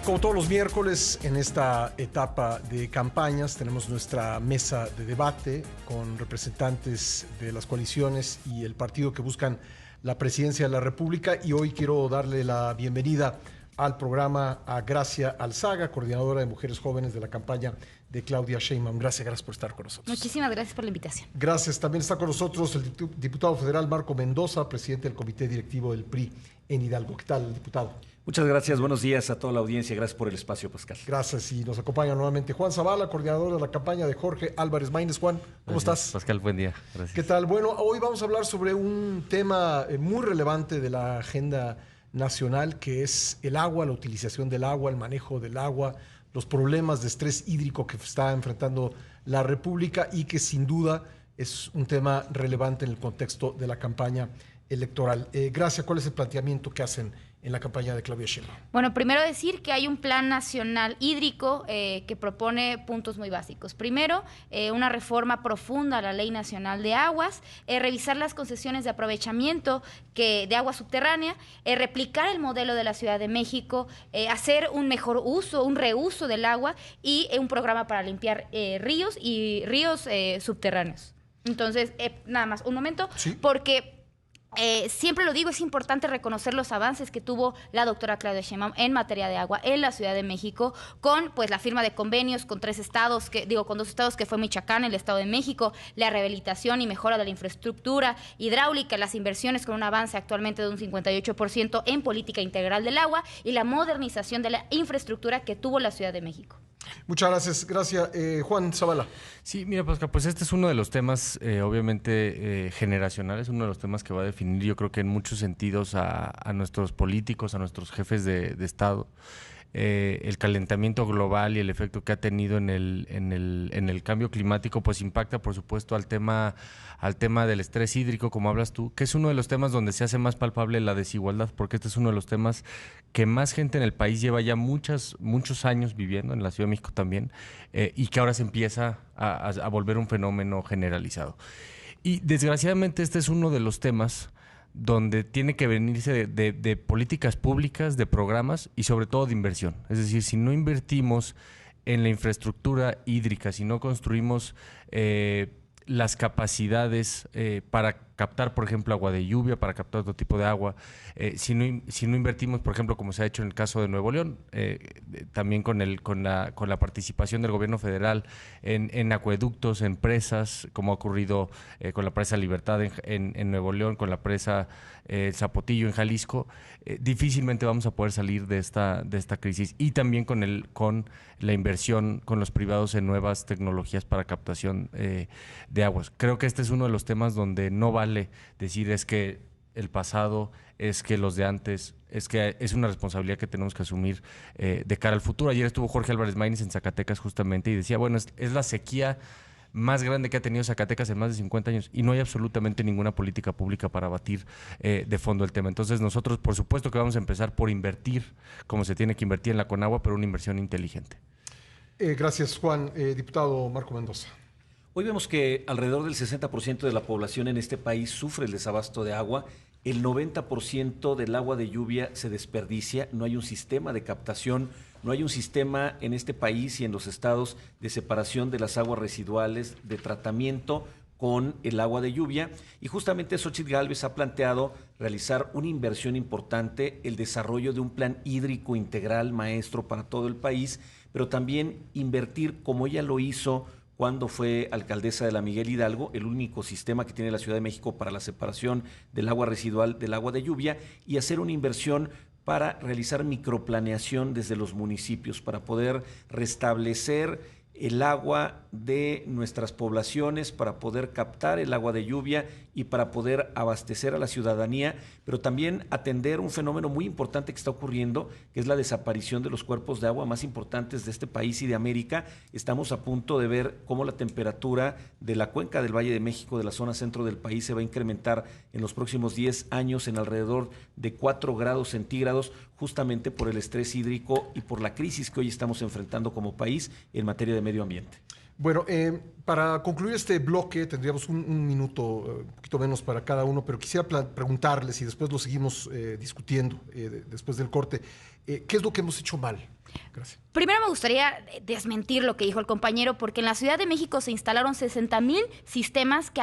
Como todos los miércoles, en esta etapa de campañas, tenemos nuestra mesa de debate con representantes de las coaliciones y el partido que buscan la presidencia de la República. Y hoy quiero darle la bienvenida al programa a Gracia Alzaga, coordinadora de Mujeres Jóvenes de la campaña de Claudia Sheinbaum. Gracias por estar con nosotros. Muchísimas gracias por la invitación. Gracias. También está con nosotros el diputado federal Marco Mendoza, presidente del Comité Directivo del PRI en Hidalgo. ¿Qué tal, diputado? Muchas gracias, buenos días a toda la audiencia, gracias por el espacio, Pascal. Gracias, y nos acompaña nuevamente Juan Zavala, coordinador de la campaña de Jorge Álvarez Maínez. Juan, ¿cómo estás? Pascal, buen día. Gracias. ¿Qué tal? Bueno, hoy vamos a hablar sobre un tema muy relevante de la agenda nacional, que es el agua, la utilización del agua, el manejo del agua, los problemas de estrés hídrico que está enfrentando la República y que sin duda es un tema relevante en el contexto de la campaña electoral. Gracias. ¿Cuál es el planteamiento que hacen en la campaña de Claudia Sheinbaum? Bueno, primero decir que hay un plan nacional hídrico que propone puntos muy básicos. Primero, una reforma profunda a la Ley Nacional de Aguas, revisar las concesiones de aprovechamiento de agua subterránea, replicar el modelo de la Ciudad de México, hacer un mejor uso, un reuso del agua y un programa para limpiar ríos y ríos subterráneos. Entonces, nada más, un momento, ¿sí? Porque siempre lo digo, es importante reconocer los avances que tuvo la doctora Claudia Sheinbaum en materia de agua en la Ciudad de México, con pues la firma de convenios con con dos estados que fue Michoacán, el Estado de México, la rehabilitación y mejora de la infraestructura hidráulica, las inversiones con un avance actualmente de un 58% en política integral del agua y la modernización de la infraestructura que tuvo la Ciudad de México. Muchas gracias. Gracias. Juan Zavala. Sí, mira, Pascal, pues este es uno de los temas obviamente generacionales, uno de los temas que va a definir, yo creo que en muchos sentidos a nuestros políticos, a nuestros jefes de Estado. El calentamiento global y el efecto que ha tenido en el cambio climático, pues impacta, por supuesto, al tema del estrés hídrico, como hablas tú, que es uno de los temas donde se hace más palpable la desigualdad, porque este es uno de los temas que más gente en el país lleva ya muchos años viviendo, en la Ciudad de México también, y que ahora se empieza a volver un fenómeno generalizado. Y desgraciadamente este es uno de los temas donde tiene que venirse de políticas públicas, de programas y sobre todo de inversión. Es decir, si no invertimos en la infraestructura hídrica, si no construimos las capacidades para captar, por ejemplo, agua de lluvia, para captar otro tipo de agua, si no invertimos, por ejemplo, como se ha hecho en el caso de Nuevo León, también con la participación del gobierno federal en acueductos, en presas, como ha ocurrido con la presa Libertad en Nuevo León, con la presa Zapotillo en Jalisco, difícilmente vamos a poder salir de esta crisis. Y también con la inversión con los privados en nuevas tecnologías para captación de aguas. Creo que este es uno de los temas donde no vale decir es que el pasado, es que los de antes, es que es una responsabilidad que tenemos que asumir de cara al futuro. Ayer estuvo Jorge Álvarez Maínez en Zacatecas justamente y decía, bueno, es la sequía más grande que ha tenido Zacatecas en más de 50 años y no hay absolutamente ninguna política pública para abatir de fondo el tema. Entonces nosotros, por supuesto que vamos a empezar por invertir como se tiene que invertir en la Conagua, pero una inversión inteligente. Gracias, Juan. Diputado Marco Mendoza. Hoy vemos que alrededor del 60% de la población en este país sufre el desabasto de agua. El 90% del agua de lluvia se desperdicia, no hay un sistema de captación, no hay un sistema en este país y en los estados de separación de las aguas residuales, de tratamiento con el agua de lluvia. Y justamente Xóchitl Gálvez ha planteado realizar una inversión importante, el desarrollo de un plan hídrico integral maestro para todo el país, pero también invertir como ella lo hizo cuando fue alcaldesa de la Miguel Hidalgo, el único sistema que tiene la Ciudad de México para la separación del agua residual del agua de lluvia, y hacer una inversión para realizar microplaneación desde los municipios, para poder restablecer el agua de nuestras poblaciones, para poder captar el agua de lluvia y para poder abastecer a la ciudadanía, pero también atender un fenómeno muy importante que está ocurriendo, que es la desaparición de los cuerpos de agua más importantes de este país y de América. Estamos a punto de ver cómo la temperatura de la cuenca del Valle de México, de la zona centro del país, se va a incrementar en los próximos 10 años en alrededor de 4 grados centígrados, justamente por el estrés hídrico y por la crisis que hoy estamos enfrentando como país en materia de medio ambiente. Bueno, para concluir este bloque tendríamos un minuto, un poquito menos para cada uno, pero quisiera preguntarles y después lo seguimos discutiendo después del corte. ¿Qué es lo que hemos hecho mal? Gracias. Primero me gustaría desmentir lo que dijo el compañero, porque en la Ciudad de México se instalaron 60,000 sistemas que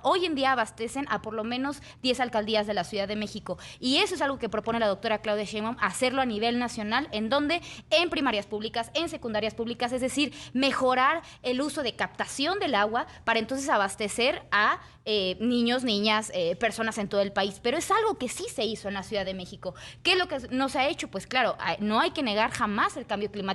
hoy en día abastecen a por lo menos 10 alcaldías de la Ciudad de México. Y eso es algo que propone la doctora Claudia Sheinbaum, hacerlo a nivel nacional, en donde en primarias públicas, en secundarias públicas, es decir, mejorar el uso de captación del agua para entonces abastecer a niños, niñas, personas en todo el país. Pero es algo que sí se hizo en la Ciudad de México. ¿Qué es lo que no se ha hecho? Pues claro, no hay que negar jamás el cambio climático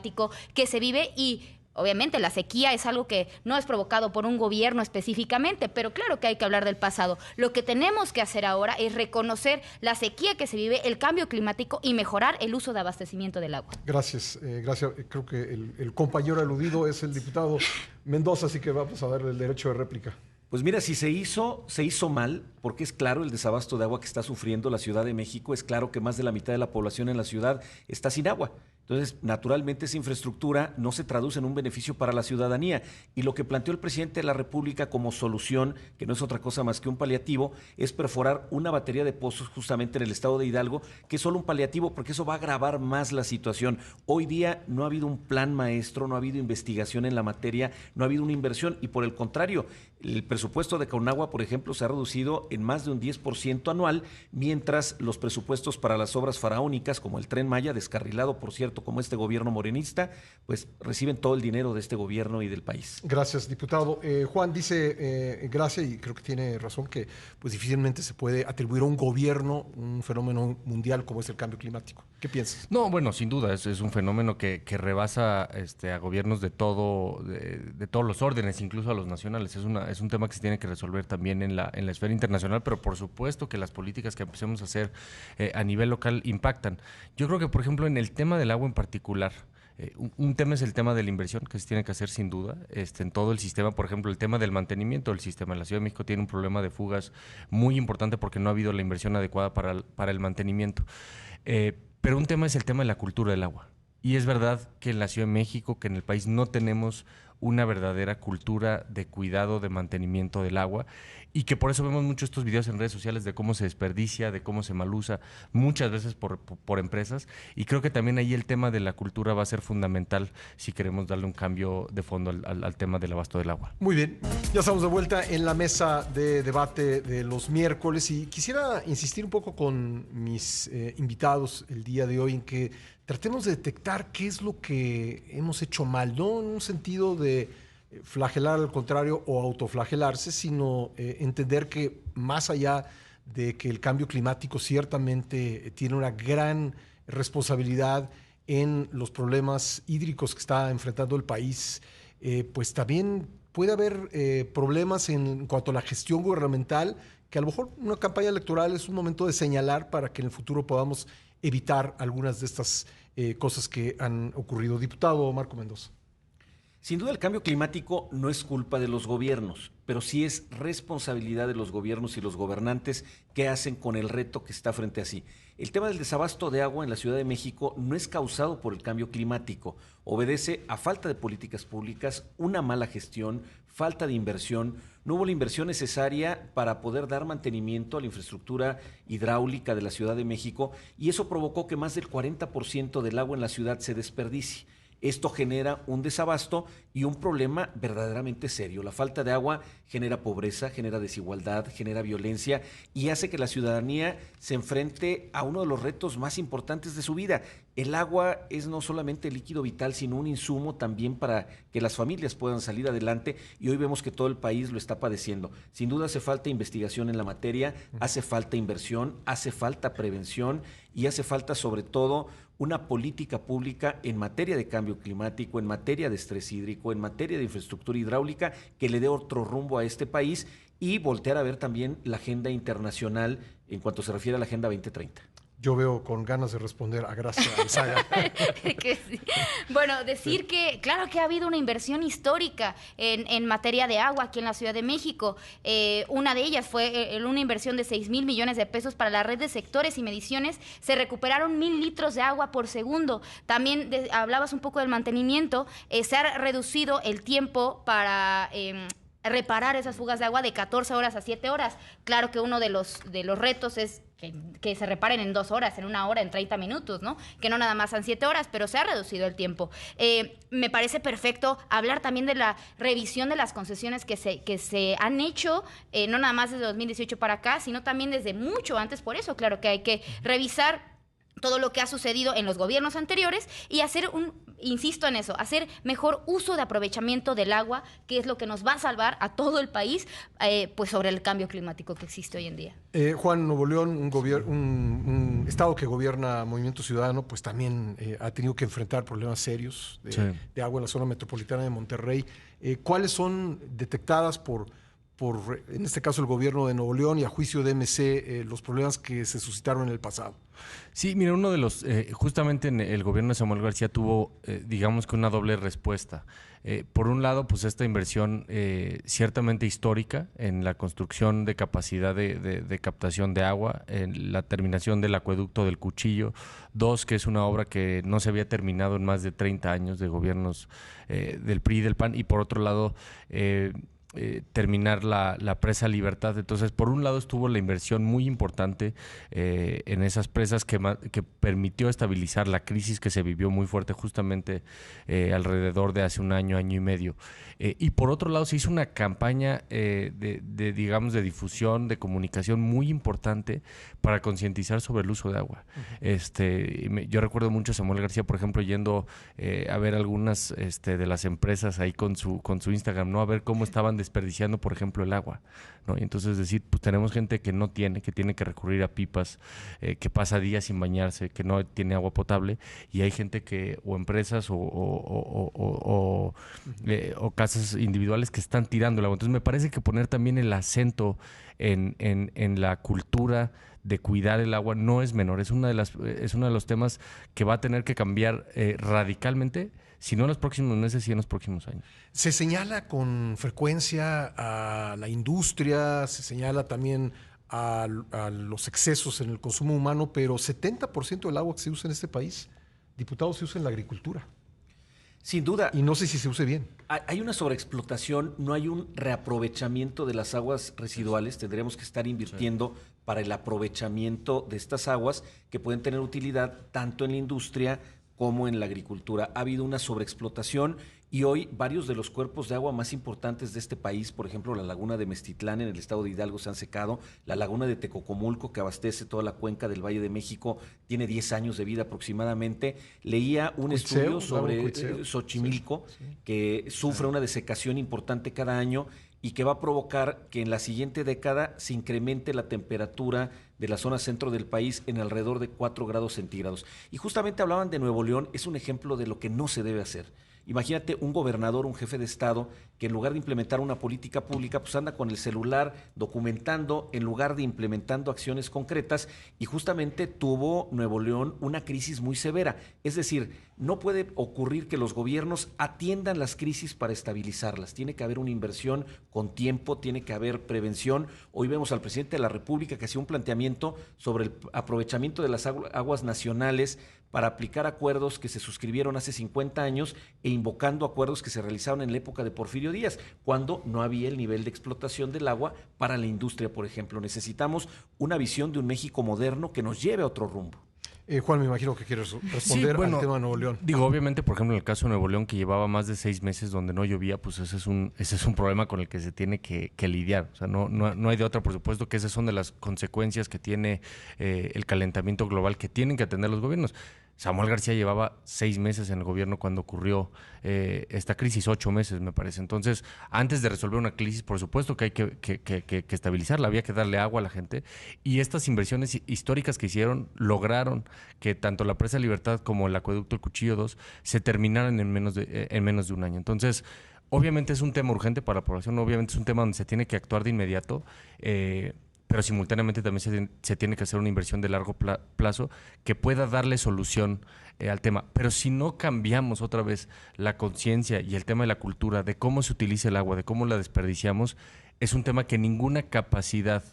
que se vive, y obviamente la sequía es algo que no es provocado por un gobierno específicamente, pero claro que hay que hablar del pasado. Lo que tenemos que hacer ahora es reconocer la sequía que se vive, el cambio climático y mejorar el uso de abastecimiento del agua. Gracias, gracias. Creo que el compañero aludido es el diputado Mendoza, así que vamos a darle el derecho de réplica. Pues mira, si se hizo mal, porque es claro el desabasto de agua que está sufriendo la Ciudad de México, es claro que más de la mitad de la población en la ciudad está sin agua. Entonces, naturalmente, esa infraestructura no se traduce en un beneficio para la ciudadanía. Y lo que planteó el presidente de la República como solución, que no es otra cosa más que un paliativo, es perforar una batería de pozos justamente en el estado de Hidalgo, que es solo un paliativo, porque eso va a agravar más la situación. Hoy día no ha habido un plan maestro, no ha habido investigación en la materia, no ha habido una inversión. Y por el contrario, el presupuesto de Conagua, por ejemplo, se ha reducido en más de un 10% anual, mientras los presupuestos para las obras faraónicas, como el Tren Maya, descarrilado, por cierto, como este gobierno morenista, pues reciben todo el dinero de este gobierno y del país. Gracias, diputado. Juan dice, gracias, y creo que tiene razón, que pues difícilmente se puede atribuir a un gobierno un fenómeno mundial como es el cambio climático. ¿Qué piensas? No, bueno, sin duda, es un fenómeno que rebasa a gobiernos de todos los órdenes, incluso a los nacionales. Es un tema que se tiene que resolver también en la esfera internacional, pero por supuesto que las políticas que empecemos a hacer a nivel local impactan. Yo creo que, por ejemplo, en el tema del agua en particular, un tema es el tema de la inversión, que se tiene que hacer sin duda en todo el sistema. Por ejemplo, el tema del mantenimiento del sistema. La Ciudad de México tiene un problema de fugas muy importante porque no ha habido la inversión adecuada para el mantenimiento. Pero un tema es el tema de la cultura del agua. Y es verdad que en la Ciudad de México, que en el país no tenemos una verdadera cultura de cuidado, de mantenimiento del agua, y que por eso vemos mucho estos videos en redes sociales de cómo se desperdicia, de cómo se malusa, muchas veces por empresas, y creo que también ahí el tema de la cultura va a ser fundamental si queremos darle un cambio de fondo al tema del abasto del agua. Muy bien, ya estamos de vuelta en la mesa de debate de los miércoles, y quisiera insistir un poco con mis invitados el día de hoy en que tratemos de detectar qué es lo que hemos hecho mal, no en un sentido de flagelar al contrario o autoflagelarse, sino entender que más allá de que el cambio climático ciertamente tiene una gran responsabilidad en los problemas hídricos que está enfrentando el país, pues también puede haber problemas en cuanto a la gestión gubernamental, que a lo mejor una campaña electoral es un momento de señalar para que en el futuro podamos evitar algunas de estas cosas que han ocurrido. Diputado Marco Mendoza. Sin duda el cambio climático no es culpa de los gobiernos, pero sí es responsabilidad de los gobiernos y los gobernantes qué hacen con el reto que está frente a sí. El tema del desabasto de agua en la Ciudad de México no es causado por el cambio climático, obedece a falta de políticas públicas, una mala gestión, falta de inversión. No hubo la inversión necesaria para poder dar mantenimiento a la infraestructura hidráulica de la Ciudad de México, y eso provocó que más del 40% del agua en la ciudad se desperdicie. Esto genera un desabasto y un problema verdaderamente serio. La falta de agua genera pobreza, genera desigualdad, genera violencia y hace que la ciudadanía se enfrente a uno de los retos más importantes de su vida. El agua es no solamente líquido vital, sino un insumo también para que las familias puedan salir adelante, y hoy vemos que todo el país lo está padeciendo. Sin duda hace falta investigación en la materia, hace falta inversión, hace falta prevención y hace falta sobre todo una política pública en materia de cambio climático, en materia de estrés hídrico, en materia de infraestructura hidráulica que le dé otro rumbo a este país, y voltear a ver también la agenda internacional en cuanto se refiere a la Agenda 2030. Yo veo con ganas de responder a Gracia Alzaga. Sí. Bueno, decir que claro que ha habido una inversión histórica en materia de agua aquí en la Ciudad de México. Una de ellas fue una inversión de 6,000 millones de pesos para la red de sectores y mediciones. Se recuperaron 1,000 litros de agua por segundo. También hablabas un poco del mantenimiento. Se ha reducido el tiempo para reparar esas fugas de agua de 14 horas a 7 horas. Claro que uno de los retos es que se reparen en 2 horas, en 1 hora, en 30 minutos, ¿no? Que no nada más sean 7 horas, pero se ha reducido el tiempo. Me parece perfecto hablar también de la revisión de las concesiones que se han hecho, no nada más desde 2018 para acá, sino también desde mucho antes. Por eso, claro que hay que revisar todo lo que ha sucedido en los gobiernos anteriores y hacer insisto en eso, hacer mejor uso de aprovechamiento del agua, que es lo que nos va a salvar a todo el país, pues sobre el cambio climático que existe hoy en día. Juan, Nuevo León, un estado que gobierna Movimiento Ciudadano, pues también ha tenido que enfrentar problemas serios de agua en la zona metropolitana de Monterrey. ¿Cuáles son detectadas por, en este caso, el gobierno de Nuevo León y a juicio de MC, los problemas que se suscitaron en el pasado? Sí, mira, uno de los, justamente en el gobierno de Samuel García tuvo, digamos que una doble respuesta. Por un lado, pues esta inversión ciertamente histórica en la construcción de capacidad de captación de agua, en la terminación del acueducto del Cuchillo. 2, que es una obra que no se había terminado en más de 30 años de gobiernos del PRI y del PAN. Y por otro lado, terminar la presa Libertad. Entonces, por un lado estuvo la inversión muy importante en esas presas que permitió estabilizar la crisis que se vivió muy fuerte justamente alrededor de hace un año y medio. Y por otro lado se hizo una campaña digamos, de difusión, de comunicación muy importante para concientizar sobre el uso de agua. Yo recuerdo mucho a Samuel García, por ejemplo, yendo a ver algunas de las empresas ahí con su Instagram, ¿no? A ver cómo estaban desperdiciando, por ejemplo, el agua, ¿no? Y entonces decir, pues tenemos gente que no tiene, que tiene que recurrir a pipas, que pasa días sin bañarse, que no tiene agua potable, y hay gente que, o empresas o casas individuales que están tirando el agua. Entonces me parece que poner también el acento en la cultura de cuidar el agua no es menor, es uno de los temas que va a tener que cambiar radicalmente, si no en los próximos meses, sí en los próximos años. Se señala con frecuencia a la industria, se señala también a los excesos en el consumo humano, pero 70% del agua que se usa en este país, diputados, se usa en la agricultura. Sin duda. Y no sé si se use bien. Hay una sobreexplotación, no hay un reaprovechamiento de las aguas residuales. Tendremos que estar invirtiendo para el aprovechamiento de estas aguas que pueden tener utilidad tanto en la industria como en la agricultura. Ha habido una sobreexplotación y hoy varios de los cuerpos de agua más importantes de este país, por ejemplo, la laguna de Meztitlán en el estado de Hidalgo se han secado, la laguna de Tecocomulco, que abastece toda la cuenca del Valle de México, tiene 10 años de vida aproximadamente. Leía un estudio sobre Xochimilco, que sufre una desecación importante cada año y que va a provocar que en la siguiente década se incremente la temperatura de la zona centro del país en alrededor de 4 grados centígrados. Y justamente hablaban de Nuevo León, es un ejemplo de lo que no se debe hacer. Imagínate un gobernador, un jefe de Estado, que en lugar de implementar una política pública, pues anda con el celular documentando en lugar de implementando acciones concretas, y justamente tuvo Nuevo León una crisis muy severa. Es decir, no puede ocurrir que los gobiernos atiendan las crisis para estabilizarlas. Tiene que haber una inversión con tiempo, tiene que haber prevención. Hoy vemos al presidente de la República que hacía un planteamiento sobre el aprovechamiento de las aguas nacionales para aplicar acuerdos que se suscribieron hace 50 años e invocando acuerdos que se realizaron en la época de Porfirio Díaz, cuando no había el nivel de explotación del agua para la industria, por ejemplo. Necesitamos una visión de un México moderno que nos lleve a otro rumbo. Juan, me imagino que quieres responder al tema de Nuevo León. Digo, obviamente, por ejemplo, en el caso de Nuevo León, que llevaba más de 6 meses donde no llovía, pues ese es un problema con el que se tiene que lidiar. O sea, no hay de otra, por supuesto, que esas son de las consecuencias que tiene el calentamiento global que tienen que atender los gobiernos. Samuel García llevaba 6 meses en el gobierno cuando ocurrió esta crisis, 8 meses me parece. Entonces, antes de resolver una crisis, por supuesto que hay que estabilizarla, había que darle agua a la gente. Y estas inversiones históricas que hicieron lograron que tanto la presa Libertad como el acueducto El Cuchillo 2 se terminaran en menos de un año. Entonces, obviamente es un tema urgente para la población, obviamente es un tema donde se tiene que actuar de inmediato, pero simultáneamente también se tiene que hacer una inversión de largo plazo que pueda darle solución al tema. Pero si no cambiamos otra vez la conciencia y el tema de la cultura, de cómo se utiliza el agua, de cómo la desperdiciamos, es un tema que ninguna capacidad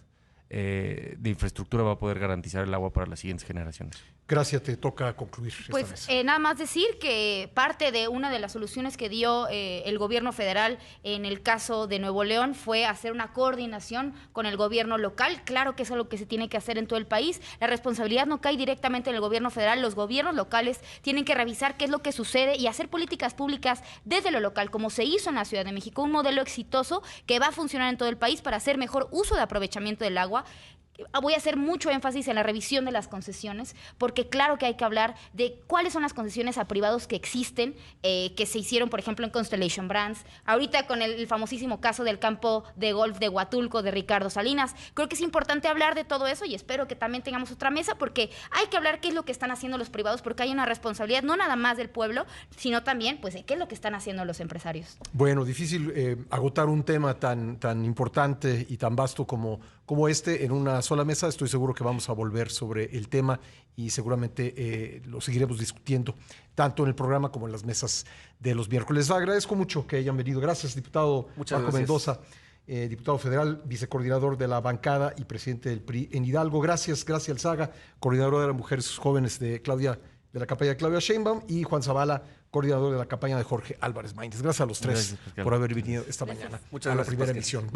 de infraestructura va a poder garantizar el agua para las siguientes generaciones. Gracias, te toca concluir Pues esta mesa. nada más decir que parte de una de las soluciones que dio el gobierno federal en el caso de Nuevo León fue hacer una coordinación con el gobierno local. Claro que es algo que se tiene que hacer en todo el país. La responsabilidad no cae directamente en el gobierno federal. Los gobiernos locales tienen que revisar qué es lo que sucede y hacer políticas públicas desde lo local, como se hizo en la Ciudad de México, un modelo exitoso que va a funcionar en todo el país para hacer mejor uso de aprovechamiento del agua. Voy a hacer mucho énfasis en la revisión de las concesiones, porque claro que hay que hablar de cuáles son las concesiones a privados que existen, que se hicieron, por ejemplo, en Constellation Brands. Ahorita con el famosísimo caso del campo de golf de Huatulco de Ricardo Salinas. Creo que es importante hablar de todo eso y espero que también tengamos otra mesa, porque hay que hablar qué es lo que están haciendo los privados, porque hay una responsabilidad no nada más del pueblo, sino también pues, de qué es lo que están haciendo los empresarios. Bueno, difícil agotar un tema tan importante y tan vasto como este en una sola mesa. Estoy seguro que vamos a volver sobre el tema y seguramente lo seguiremos discutiendo tanto en el programa como en las mesas de los miércoles. Agradezco mucho que hayan venido. Gracias, diputado Marco Mendoza, diputado federal, vicecoordinador de la bancada y presidente del PRI en Hidalgo. Gracias, Gracia Alzaga, coordinadora de las mujeres jóvenes de la campaña de Claudia Sheinbaum, y Juan Zavala, coordinador de la campaña de Jorge Álvarez Maínez. Gracias a los tres por haber venido esta mañana Muchas a la gracias, primera Pascal. emisión.